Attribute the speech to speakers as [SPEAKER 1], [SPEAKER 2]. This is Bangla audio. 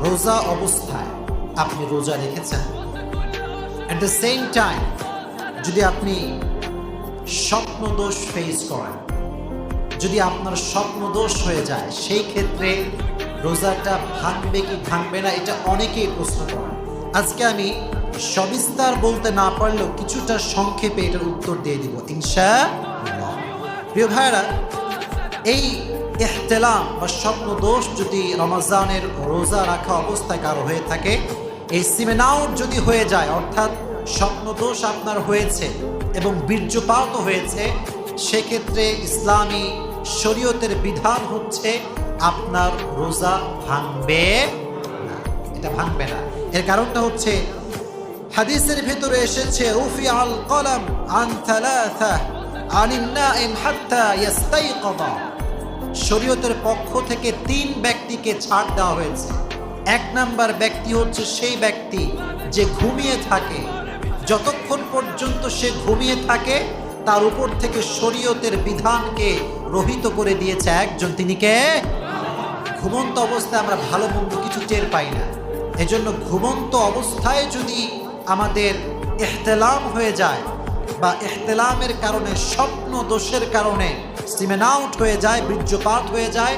[SPEAKER 1] রোজা অবস্থায় আপনি রোজা রেখেছেন, অ্যাট দ্য সেম টাইম যদি আপনি স্বপ্নদোষ ফেস করেন, যদি আপনার স্বপ্নদোষ হয়ে যায়, সেই ক্ষেত্রে রোজাটা ভাঙবে কি ভাঙবে না, এটা অনেকেই প্রশ্ন করেন। আজকে আমি সবিস্তার বলতে না পারলেও কিছুটা সংক্ষেপে এটার উত্তর দিয়ে দিব ইনশাআল্লাহ। প্রিয় ভাইরা, এই ইহতিলাম বা স্বপ্নদোষ যদি রমজানের রোজা রাখা অবস্থায় কারো হয়ে থাকে, এই সিমেন আউট যদি হয়ে যায়, অর্থাৎ স্বপ্নদোষ আপনার হয়েছে এবং বীর্যপাত হয়েছে, সেক্ষেত্রে ইসলামী শরীয়তের বিধান হচ্ছে আপনার রোজা ভাঙবে না, এটা ভাঙবে না। এর কারণটা হচ্ছে হাদিসের ভিতরে এসেছে রুফি আল কলম আন থালাথা আনিন নাইম হাত্তা ইয়াস্তাইকাযা। শরীয়তের পক্ষ থেকে 3 ব্যক্তিকে ছাড় দেওয়া হয়েছে। 1 নাম্বার ব্যক্তি হচ্ছে সেই ব্যক্তি যে ঘুমিয়ে থাকে, যতক্ষণ পর্যন্ত সে ঘুমিয়ে থাকে তার উপর থেকে শরীয়তের বিধানকে রহিত করে দিয়েছে একজন, তিনি কে? ঘুমন্ত অবস্থায় আমরা ভালো মন্দ কিছু টের পাই না। এজন্য ঘুমন্ত অবস্থায় যদি আমাদের ইহতিলাম হয়ে যায় বা ইহতিলামের কারণে স্বপ্ন দোষের কারণে সিমেন আউট হয়ে যায়, বীর্যপাত হয়ে যায়,